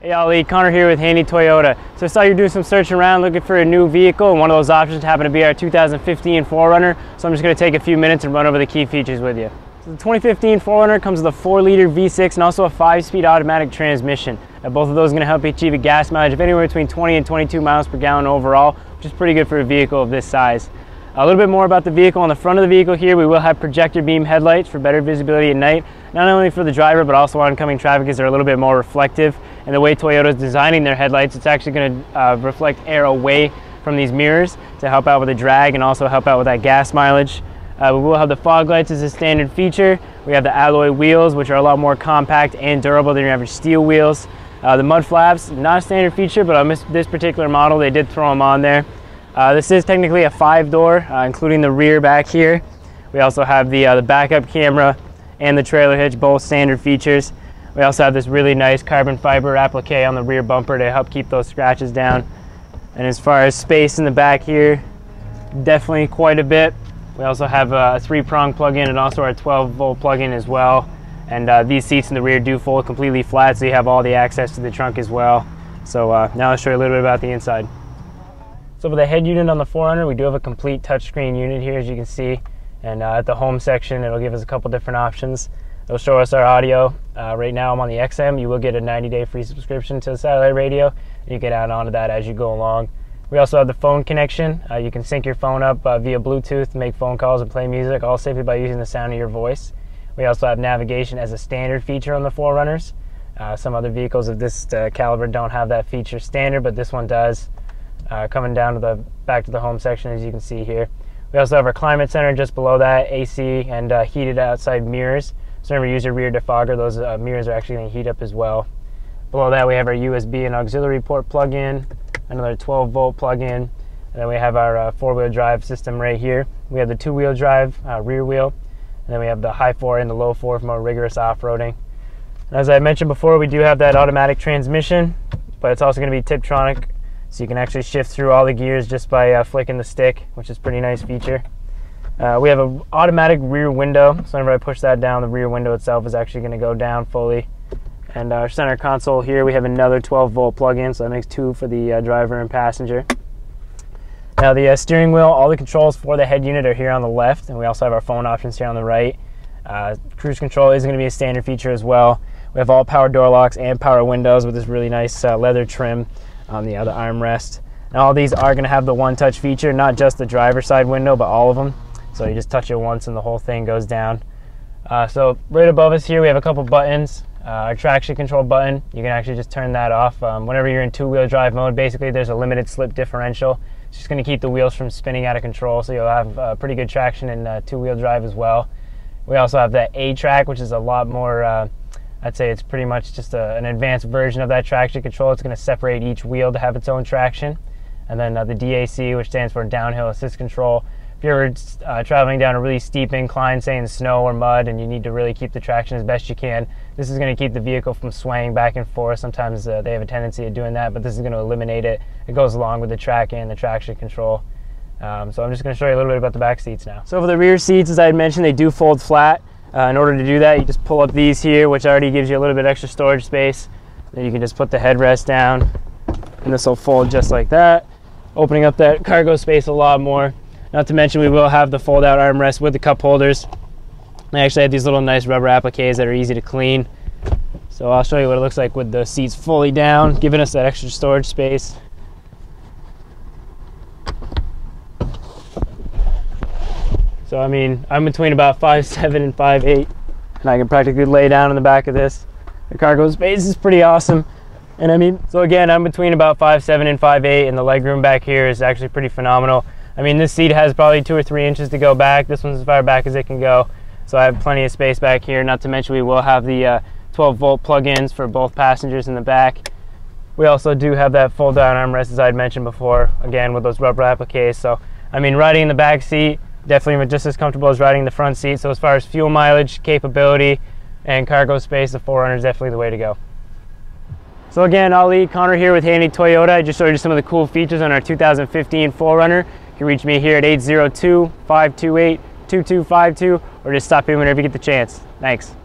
Hey Ali, Connor here with Handy Toyota. So I saw you're doing some searching around looking for a new vehicle, and one of those options happened to be our 2015 4Runner. So I'm just going to take a few minutes and run over the key features with you. So the 2015 4Runner comes with a 4-liter V6 and also a 5-speed automatic transmission. Now, both of those are going to help you achieve a gas mileage of anywhere between 20 and 22 miles per gallon overall, which is pretty good for a vehicle of this size. A little bit more about the vehicle. On the front of the vehicle here, we will have projector beam headlights for better visibility at night, not only for the driver but also oncoming traffic, as they're a little bit more reflective. And the way Toyota is designing their headlights, it's actually going to reflect air away from these mirrors to help out with the drag and also help out with that gas mileage. We will have the fog lights as a standard feature. We have the alloy wheels, which are a lot more compact and durable than your average steel wheels. The mud flaps, not a standard feature, but on this particular model, they did throw them on there. This is technically a 5-door, including the rear back here. We also have the backup camera and the trailer hitch, both standard features. We also have this really nice carbon fiber applique on the rear bumper to help keep those scratches down. And as far as space in the back here, definitely quite a bit. We also have a 3-prong plug-in and also our 12-volt plug-in as well. And these seats in the rear do fold completely flat, so you have all the access to the trunk as well. So now I'll show you a little bit about the inside. So for the head unit on the 4Runner, we do have a complete touchscreen unit here, as you can see. And at the home section, it'll give us a couple different options. It'll show us our audio. Right now I'm on the XM. You will get a 90-day free subscription to the satellite radio, and you can add on to that as you go along. We also have the phone connection. You can sync your phone up via Bluetooth, make phone calls and play music, all simply by using the sound of your voice. We also have navigation as a standard feature on the 4Runners. Some other vehicles of this caliber don't have that feature standard, but this one does. Coming down to the back to the home section, as you can see here. We also have our climate center just below that, AC and heated outside mirrors. So whenever you use your rear defogger, those mirrors are actually going to heat up as well. Below that we have our USB and auxiliary port plug-in, another 12-volt plug-in, and then we have our 4-wheel drive system right here. We have the 2-wheel drive rear wheel, and then we have the high 4 and the low 4 for more rigorous off-roading. As I mentioned before, we do have that automatic transmission, but it's also going to be Tiptronic. So you can actually shift through all the gears just by flicking the stick, which is a pretty nice feature. We have an automatic rear window, so whenever I push that down, the rear window itself is actually going to go down fully. And our center console here, we have another 12-volt plug-in, so that makes 2 for the driver and passenger. Now the steering wheel, all the controls for the head unit are here on the left, and we also have our phone options here on the right. Cruise control is going to be a standard feature as well. We have all power door locks and power windows with this really nice leather trim on the other armrest. Now all these are going to have the one-touch feature, not just the driver's side window, but all of them. So you just touch it once and the whole thing goes down. So right above us here we have a couple buttons. Our traction control button, you can actually just turn that off. Whenever you're in 2-wheel drive mode, basically there's a limited slip differential. It's just going to keep the wheels from spinning out of control, so you'll have pretty good traction in 2-wheel drive as well. We also have that A-track, which is a lot more I'd say it's pretty much just an advanced version of that traction control. It's going to separate each wheel to have its own traction. And then the DAC, which stands for downhill assist control. If you're traveling down a really steep incline, say in snow or mud, and you need to really keep the traction as best you can, this is going to keep the vehicle from swaying back and forth. Sometimes they have a tendency of doing that, but this is going to eliminate it. It goes along with the track and the traction control. So I'm just going to show you a little bit about the back seats now. So for the rear seats, as I had mentioned, they do fold flat. In order to do that, you just pull up these here, which already gives you a little bit extra storage space. Then you can just put the headrest down, and this will fold just like that, opening up that cargo space a lot more. Not to mention, we will have the fold-out armrest with the cup holders. They actually have these little nice rubber appliques that are easy to clean. So I'll show you what it looks like with the seats fully down, giving us that extra storage space. So I mean, I'm between about 5'7" and 5'8", and I can practically lay down in the back of this. The cargo space is pretty awesome. And I mean, so again, I'm between about 5'7" and 5'8", and the legroom back here is actually pretty phenomenal. I mean, this seat has probably 2 or 3 inches to go back. This one's as far back as it can go. So I have plenty of space back here. Not to mention, we will have the 12-volt plug-ins for both passengers in the back. We also do have that fold-down armrest, as I had mentioned before, again with those rubber appliques. So I mean, riding in the back seat, definitely just as comfortable as riding the front seat. So as far as fuel mileage, capability, and cargo space, the 4Runner is definitely the way to go. So again, Ali, Connor here with Handy Toyota. I just showed you some of the cool features on our 2015 4Runner. You can reach me here at 802-528-2252, or just stop in whenever you get the chance. Thanks.